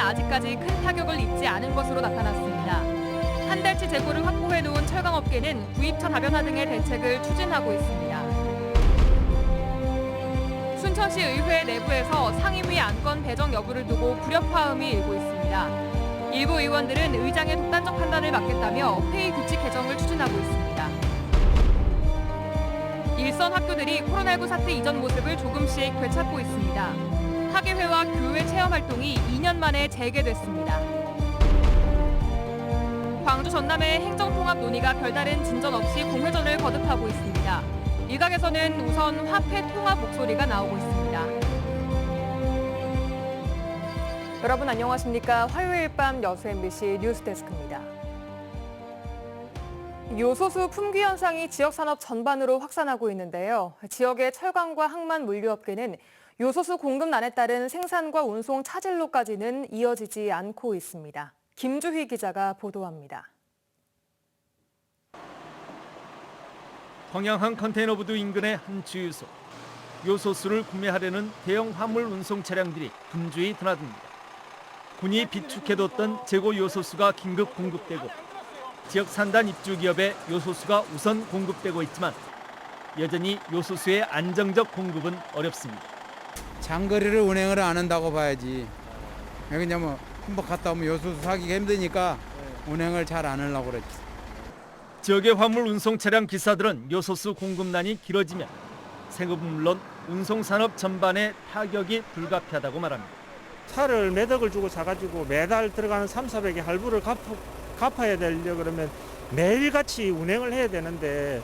아직까지 큰 타격을 입지 않은 것으로 나타났습니다. 한 달치 재고를 확보해놓은 철강업계는 구입처 다변화 등의 대책을 추진하고 있습니다. 순천시 의회 내부에서 상임위 안건 배정 여부를 두고 불협화음이 일고 있습니다. 일부 의원들은 의장의 독단적 판단을 막겠다며 회의 규칙 개정을 추진하고 있습니다. 일선 학교들이 코로나19 사태 이전 모습을 조금씩 되찾고 있습니다. 학예회와 교회 체험 활동이 2년 만에 재개됐습니다. 광주 전남의 행정통합 논의가 별다른 진전 없이 공회전을 거듭하고 있습니다. 일각에서는 우선 화폐 통합 목소리가 나오고 있습니다. 여러분 안녕하십니까? 화요일 밤 여수 MBC 뉴스데스크입니다. 요소수 품귀 현상이 지역 산업 전반으로 확산하고 있는데요. 지역의 철강과 항만 물류업계는 요소수 공급난에 따른 생산과 운송 차질로까지는 이어지지 않고 있습니다. 김주희 기자가 보도합니다. 광양항 컨테이너부두 인근의 한 주유소. 요소수를 구매하려는 대형 화물 운송 차량들이 분주히 드나듭니다. 군이 비축해뒀던 재고 요소수가 긴급 공급되고 지역 산단 입주 기업에 요소수가 우선 공급되고 있지만 여전히 요소수의 안정적 공급은 어렵습니다. 장거리를 운행을 안 한다고 봐야지. 왜냐면 한번 갔다 오면 요소수 사기가 힘드니까 운행을 잘 안 하려고 그랬지. 지역의 화물 운송 차량 기사들은 요소수 공급난이 길어지면 생업은 물론 운송산업 전반에 타격이 불가피하다고 말합니다. 차를 매덕을 주고 사가지고 매달 들어가는 3,400의 할부를 갚아야 되려 그러면 매일같이 운행을 해야 되는데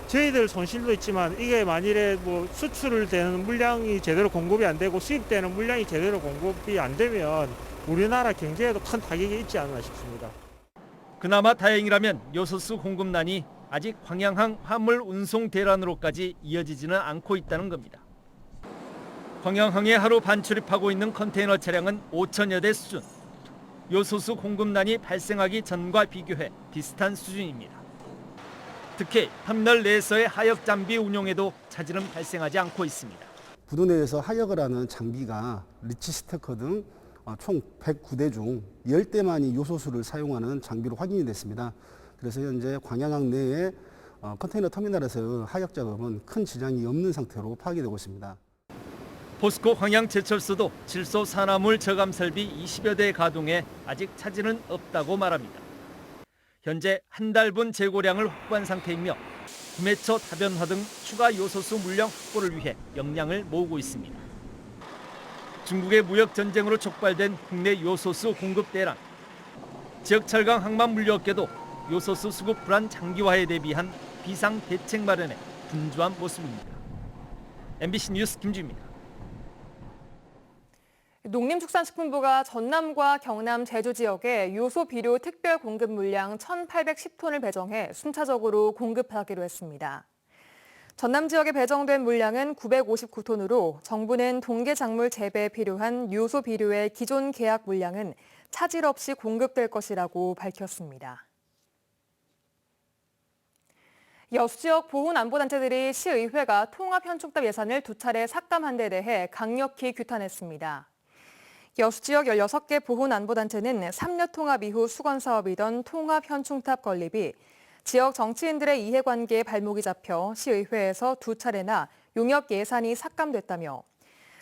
저희들 손실도 있지만 이게 만일에 뭐 수출되는 물량이 제대로 공급이 안 되고 수입되는 물량이 제대로 공급이 안 되면 우리나라 경제에도 큰 타격이 있지 않나 싶습니다. 그나마 다행이라면 요소수 공급난이 아직 광양항 화물 운송 대란으로까지 이어지지는 않고 있다는 겁니다. 광양항에 하루 반출입하고 있는 컨테이너 차량은 5천여 대 수준. 요소수 공급난이 발생하기 전과 비교해 비슷한 수준입니다. 특히 터미널 내에서의 하역 장비 운용에도 차질은 발생하지 않고 있습니다. 부도 내에서 하역을 하는 장비가 리치 스테커 등 총 109대 중 10대만이 요소수를 사용하는 장비로 확인이 됐습니다. 그래서 현재 광양항 내에 컨테이너 터미널에서 하역 작업은 큰 지장이 없는 상태로 파악이 되고 있습니다. 포스코 광양제철소도 질소 산화물 저감 설비 20여 대 가동에 아직 차질은 없다고 말합니다. 현재 한 달분 재고량을 확보한 상태이며 구매처 다변화 등 추가 요소수 물량 확보를 위해 역량을 모으고 있습니다. 중국의 무역 전쟁으로 촉발된 국내 요소수 공급 대란. 지역 철강 항만 물류업계도 요소수 수급 불안 장기화에 대비한 비상 대책 마련에 분주한 모습입니다. MBC 뉴스 김주입니다. 농림축산식품부가 전남과 경남 제주 지역에 요소 비료 특별 공급 물량 1,810톤을 배정해 순차적으로 공급하기로 했습니다. 전남 지역에 배정된 물량은 959톤으로 정부는 동계작물 재배에 필요한 요소 비료의 기존 계약 물량은 차질 없이 공급될 것이라고 밝혔습니다. 여수 지역 보훈안보단체들이 시의회가 통합현충탑 예산을 2차례 삭감한 데 대해 강력히 규탄했습니다. 여수 지역 16개 보훈안보단체는 3년 통합 이후 수건사업이던 통합현충탑 건립이 지역 정치인들의 이해관계에 발목이 잡혀 시의회에서 2차례나 용역 예산이 삭감됐다며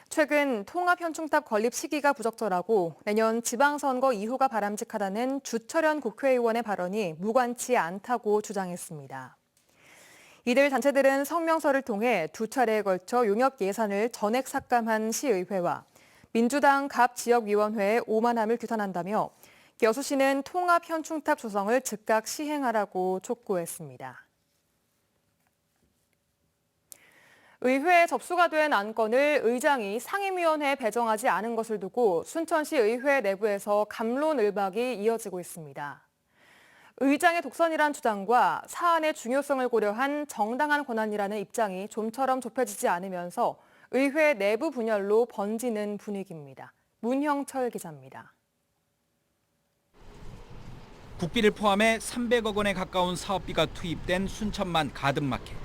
최근 통합현충탑 건립 시기가 부적절하고 내년 지방선거 이후가 바람직하다는 주철현 국회의원의 발언이 무관치 않다고 주장했습니다. 이들 단체들은 성명서를 통해 2차례에 걸쳐 용역 예산을 전액 삭감한 시의회와 민주당 갑 지역위원회의 오만함을 규탄한다며 여수시는 통합현충탑 조성을 즉각 시행하라고 촉구했습니다. 의회에 접수가 된 안건을 의장이 상임위원회에 배정하지 않은 것을 두고 순천시 의회 내부에서 갑론을박이 이어지고 있습니다. 의장의 독선이란 주장과 사안의 중요성을 고려한 정당한 권한이라는 입장이 좀처럼 좁혀지지 않으면서 의회 내부 분열로 번지는 분위기입니다. 문형철 기자입니다. 국비를 포함해 300억 원에 가까운 사업비가 투입된 순천만 가든마켓.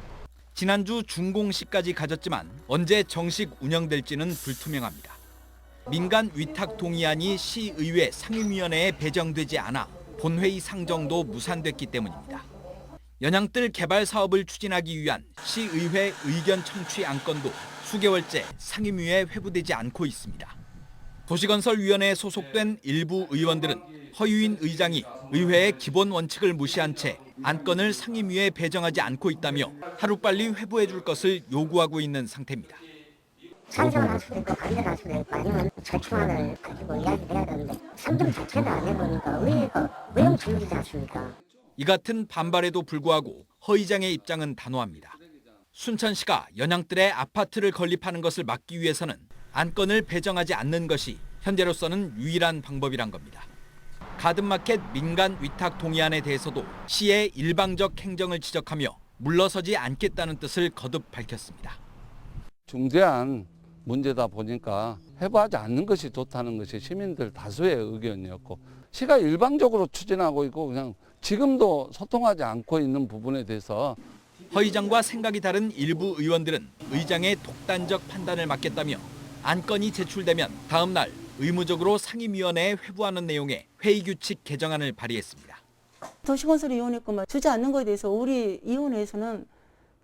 지난주 준공식까지 가졌지만 언제 정식 운영될지는 불투명합니다. 민간 위탁 동의안이 시의회 상임위원회에 배정되지 않아 본회의 상정도 무산됐기 때문입니다. 연양뜰 개발 사업을 추진하기 위한 시의회 의견 청취 안건도 수개월째 상임위에 회부되지 않고 있습니다. 도시건설위원회에 소속된 일부 의원들은 허유인 의장이 의회의 기본 원칙을 무시한 채 안건을 상임위에 배정하지 않고 있다며 하루빨리 회부해 줄 것을 요구하고 있는 상태입니다. 찬성을 할 수도 있고 반대를 할 수도 있고 아니면 절충안을 가지고 이야기를 해야 되는데 3점 자체를 안 해보니까 의회가 외형적이지 않습니까? 이 같은 반발에도 불구하고 허 의장의 입장은 단호합니다. 순천시가 연양뜰에 아파트를 건립하는 것을 막기 위해서는 안건을 배정하지 않는 것이 현재로서는 유일한 방법이란 겁니다. 가든마켓 민간 위탁 동의안에 대해서도 시의 일방적 행정을 지적하며 물러서지 않겠다는 뜻을 거듭 밝혔습니다. 중대한 문제다 보니까 회부하지 않는 것이 좋다는 것이 시민들 다수의 의견이었고 시가 일방적으로 추진하고 있고 그냥 지금도 소통하지 않고 있는 부분에 대해서 허 의장과 생각이 다른 일부 의원들은 의장의 독단적 판단을 맡겠다며 안건이 제출되면 다음 날 의무적으로 상임위원회에 회부하는 내용의 회의규칙 개정안을 발의했습니다. 도시건설위원회 거만 주지 않는 것에 대해서 우리 위원회에서는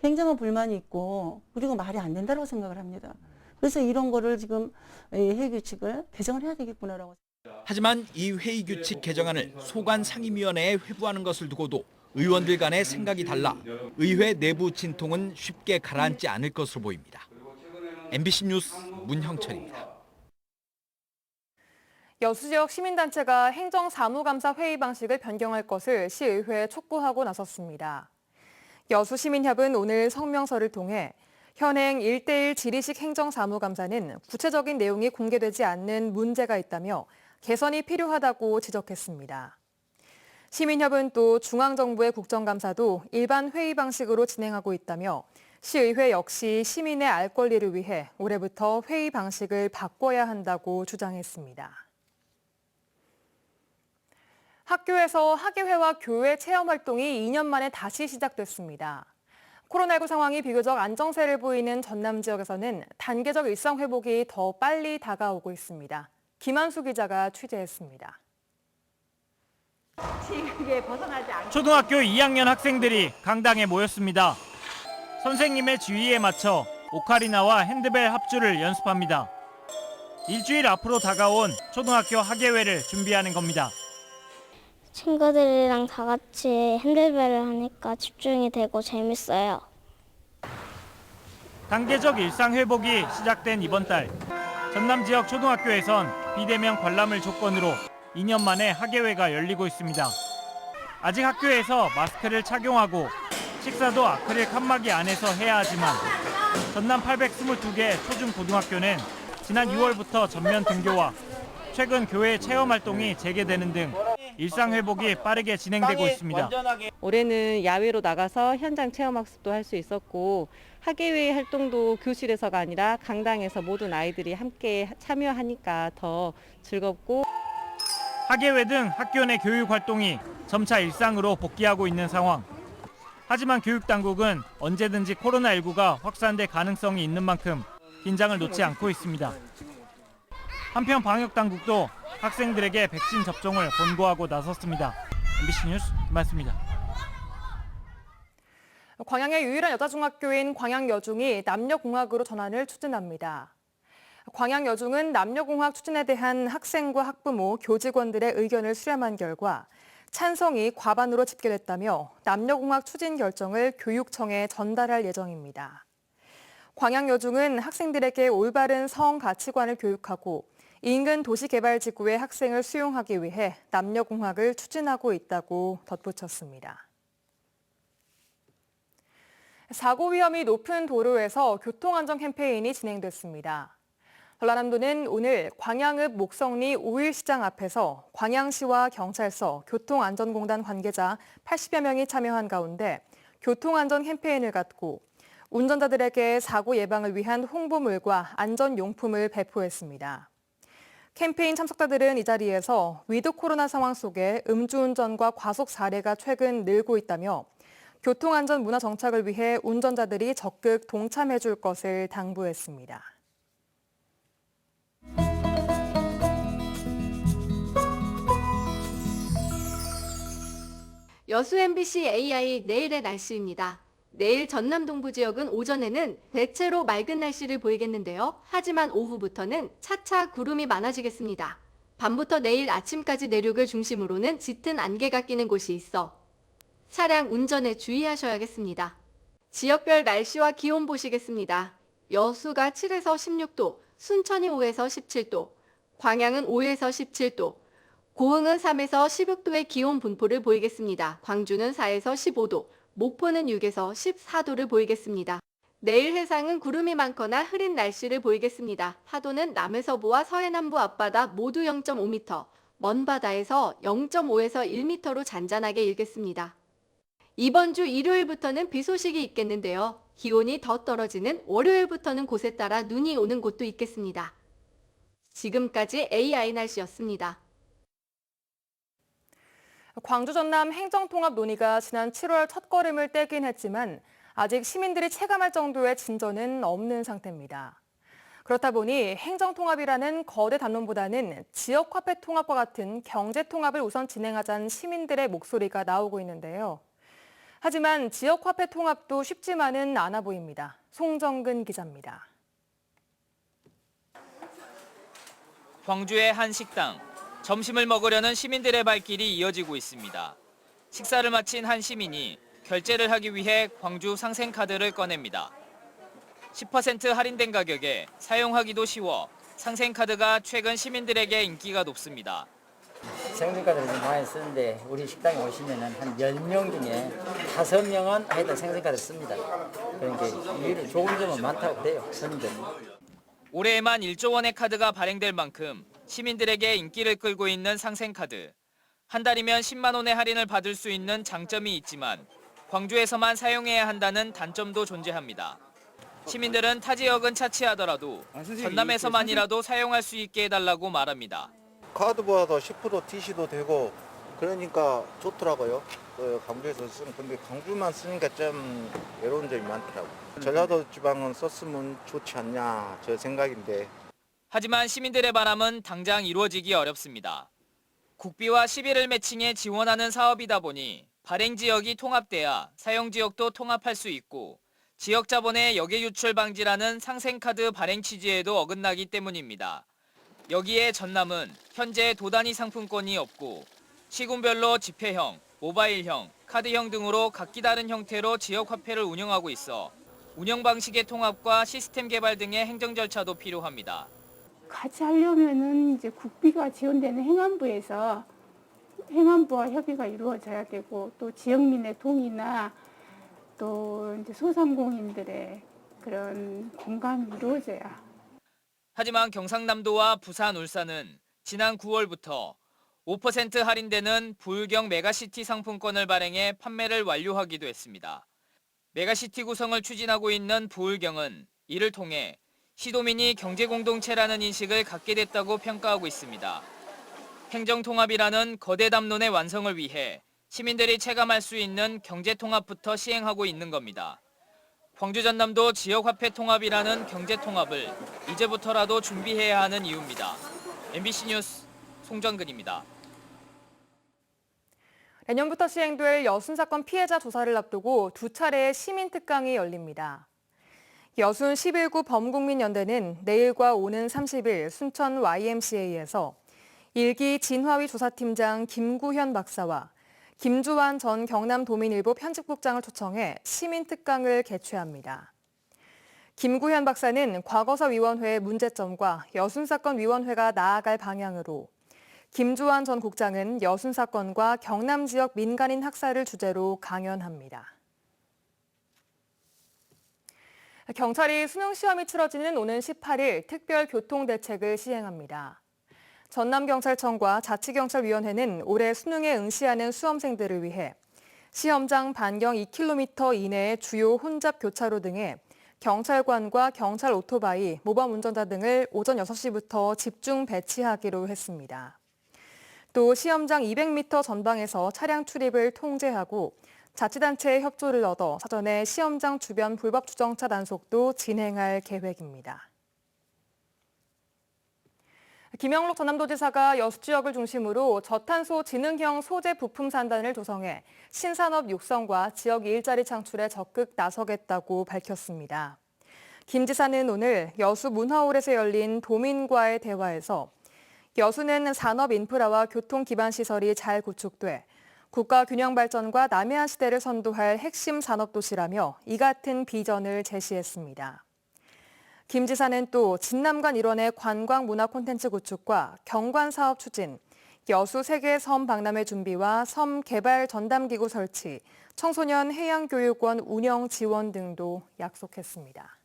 굉장한 불만이 있고 그리고 말이 안 된다고 생각을 합니다. 그래서 이런 거를 지금 회의규칙을 개정을 해야 되겠구나라고. 하지만 이 회의규칙 개정안을 소관 상임위원회에 회부하는 것을 두고도 의원들 간의 생각이 달라 의회 내부 진통은 쉽게 가라앉지 않을 것으로 보입니다. MBC 뉴스 문형철입니다. 여수 지역 시민단체가 행정사무감사 회의 방식을 변경할 것을 시의회에 촉구하고 나섰습니다. 여수시민협은 오늘 성명서를 통해 현행 1:1 지리식 행정사무감사는 구체적인 내용이 공개되지 않는 문제가 있다며 개선이 필요하다고 지적했습니다. 시민협은 또 중앙정부의 국정감사도 일반 회의 방식으로 진행하고 있다며 시의회 역시 시민의 알 권리를 위해 올해부터 회의 방식을 바꿔야 한다고 주장했습니다. 학교에서 학예회와 교회 체험 활동이 2년 만에 다시 시작됐습니다. 코로나19 상황이 비교적 안정세를 보이는 전남 지역에서는 단계적 일상 회복이 더 빨리 다가오고 있습니다. 김한수 기자가 취재했습니다. 초등학교 2학년 학생들이 강당에 모였습니다. 선생님의 지휘에 맞춰 오카리나와 핸드벨 합주를 연습합니다. 일주일 앞으로 다가온 초등학교 학예회를 준비하는 겁니다. 친구들이랑 다 같이 핸들벨을 하니까 집중이 되고 재밌어요. 단계적 일상 회복이 시작된 이번 달, 전남 지역 초등학교에선 비대면 관람을 조건으로 2년 만에 학예회가 열리고 있습니다. 아직 학교에서 마스크를 착용하고 식사도 아크릴 칸막이 안에서 해야 하지만 전남 822개 초중고등학교는 지난 6월부터 전면 등교와 최근 교회 체험 활동이 재개되는 등 일상 회복이 빠르게 진행되고 있습니다. 올해는 야외로 나가서 현장 체험 학습도 할 수 있었고 학예회 활동도 교실에서가 아니라 강당에서 모든 아이들이 함께 참여하니까 더 즐겁고 학예회 등 학교 내 교육 활동이 점차 일상으로 복귀하고 있는 상황. 하지만 교육당국은 언제든지 코로나19가 확산될 가능성이 있는 만큼 긴장을 놓지 않고 있습니다. 한편 방역당국도 학생들에게 백신 접종을 권고하고 나섰습니다. MBC 뉴스 김한수입니다. 광양의 유일한 여자중학교인 광양여중이 남녀공학으로 전환을 추진합니다. 광양여중은 남녀공학 추진에 대한 학생과 학부모, 교직원들의 의견을 수렴한 결과 찬성이 과반으로 집결했다며 남녀공학 추진 결정을 교육청에 전달할 예정입니다. 광양여중은 학생들에게 올바른 성 가치관을 교육하고 인근 도시개발지구의 학생을 수용하기 위해 남녀공학을 추진하고 있다고 덧붙였습니다. 사고 위험이 높은 도로에서 교통안전 캠페인이 진행됐습니다. 전라남도는 오늘 광양읍 목성리 5일시장 앞에서 광양시와 경찰서, 교통안전공단 관계자 80여 명이 참여한 가운데 교통안전 캠페인을 갖고 운전자들에게 사고 예방을 위한 홍보물과 안전용품을 배포했습니다. 캠페인 참석자들은 이 자리에서 위드 코로나 상황 속에 음주운전과 과속 사례가 최근 늘고 있다며 교통안전 문화 정착을 위해 운전자들이 적극 동참해 줄 것을 당부했습니다. 여수 MBC AI 내일의 날씨입니다. 내일 전남 동부 지역은 오전에는 대체로 맑은 날씨를 보이겠는데요. 하지만 오후부터는 차차 구름이 많아지겠습니다. 밤부터 내일 아침까지 내륙을 중심으로는 짙은 안개가 끼는 곳이 있어 차량 운전에 주의하셔야겠습니다. 지역별 날씨와 기온 보시겠습니다. 여수가 7에서 16도, 순천이 5에서 17도, 광양은 5에서 17도, 고흥은 3에서 16도의 기온 분포를 보이겠습니다. 광주는 4에서 15도, 목포는 6에서 14도를 보이겠습니다. 내일 해상은 구름이 많거나 흐린 날씨를 보이겠습니다. 파도는 남해서부와 서해남부 앞바다 모두 0.5m, 먼 바다에서 0.5에서 1m로 잔잔하게 일겠습니다. 이번 주 일요일부터는 비 소식이 있겠는데요. 기온이 더 떨어지는 월요일부터는 곳에 따라 눈이 오는 곳도 있겠습니다. 지금까지 AI 날씨였습니다. 광주 전남 행정통합 논의가 지난 7월 첫걸음을 떼긴 했지만 아직 시민들이 체감할 정도의 진전은 없는 상태입니다. 그렇다 보니 행정통합이라는 거대 담론보다는 지역화폐 통합과 같은 경제통합을 우선 진행하자는 시민들의 목소리가 나오고 있는데요. 하지만 지역화폐 통합도 쉽지만은 않아 보입니다. 송정근 기자입니다. 광주의 한 식당. 점심을 먹으려는 시민들의 발길이 이어지고 있습니다. 식사를 마친 한 시민이 결제를 하기 위해 광주 상생카드를 꺼냅니다. 10% 할인된 가격에 사용하기도 쉬워 상생카드가 최근 시민들에게 인기가 높습니다. 생생카드를 좀 많이 쓰는데 우리 식당에 오시면 한 10명 중에 5명은 하여튼 생생카드를 씁니다. 그러니까 이유는 좋은 점은 많다고 그래요, 손님들은. 올해에만 1조 원의 카드가 발행될 만큼 시민들에게 인기를 끌고 있는 상생카드. 한 달이면 10만 원의 할인을 받을 수 있는 장점이 있지만 광주에서만 사용해야 한다는 단점도 존재합니다. 시민들은 타 지역은 차치하더라도 전남에서만이라도 사용할 수 있게 해달라고 말합니다. 카드보다 10% TC도 되고 그러니까 좋더라고요. 광주에서 쓰는 근데 광주만 쓰니까 좀 외로운 점이 많더라고요. 전라도 지방은 썼으면 좋지 않냐 저 생각인데. 하지만 시민들의 바람은 당장 이루어지기 어렵습니다. 국비와 시비를 매칭해 지원하는 사업이다 보니 발행 지역이 통합돼야 사용 지역도 통합할 수 있고 지역 자본의 역외 유출 방지라는 상생카드 발행 취지에도 어긋나기 때문입니다. 여기에 전남은 현재 도단위 상품권이 없고 시군별로 지폐형, 모바일형, 카드형 등으로 각기 다른 형태로 지역 화폐를 운영하고 있어 운영 방식의 통합과 시스템 개발 등의 행정 절차도 필요합니다. 같이 하려면은 이제 국비가 지원되는 행안부에서 행안부와 협의가 이루어져야 되고 또 지역민의 동의나 또 이제 소상공인들의 그런 공감이 이루어져야. 하지만 경상남도와 부산, 울산은 지난 9월부터 5% 할인되는 부울경 메가시티 상품권을 발행해 판매를 완료하기도 했습니다. 메가시티 구성을 추진하고 있는 부울경은 이를 통해 시도민이 경제공동체라는 인식을 갖게 됐다고 평가하고 있습니다. 행정통합이라는 거대 담론의 완성을 위해 시민들이 체감할 수 있는 경제통합부터 시행하고 있는 겁니다. 광주 전남도 지역화폐 통합이라는 경제통합을 이제부터라도 준비해야 하는 이유입니다. MBC 뉴스 송정근입니다. 내년부터 시행될 여순 사건 피해자 조사를 앞두고 두 차례의 시민특강이 열립니다. 여순 11구 범국민연대는 내일과 오는 30일 순천 YMCA에서 1기 진화위 조사팀장 김구현 박사와 김주환 전 경남도민일보 편집국장을 초청해 시민특강을 개최합니다. 김구현 박사는 과거사위원회의 문제점과 여순사건위원회가 나아갈 방향으로, 김주환 전 국장은 여순사건과 경남 지역 민간인 학살을 주제로 강연합니다. 경찰이 수능시험이 치러지는 오는 18일 특별교통대책을 시행합니다. 전남경찰청과 자치경찰위원회는 올해 수능에 응시하는 수험생들을 위해 시험장 반경 2km 이내의 주요 혼잡 교차로 등에 경찰관과 경찰 오토바이, 모범 운전자 등을 오전 6시부터 집중 배치하기로 했습니다. 또 시험장 200m 전방에서 차량 출입을 통제하고 자치단체의 협조를 얻어 사전에 시험장 주변 불법 주정차 단속도 진행할 계획입니다. 김영록 전남도지사가 여수 지역을 중심으로 저탄소 지능형 소재 부품 산단을 조성해 신산업 육성과 지역 일자리 창출에 적극 나서겠다고 밝혔습니다. 김 지사는 오늘 여수 문화홀에서 열린 도민과의 대화에서 여수는 산업 인프라와 교통 기반 시설이 잘 구축돼 국가 균형 발전과 남해안 시대를 선도할 핵심 산업 도시라며 이 같은 비전을 제시했습니다. 김 지사는 또 진남관 일원의 관광 문화 콘텐츠 구축과 경관 사업 추진, 여수 세계 섬 박람회 준비와 섬 개발 전담기구 설치, 청소년 해양교육원 운영 지원 등도 약속했습니다.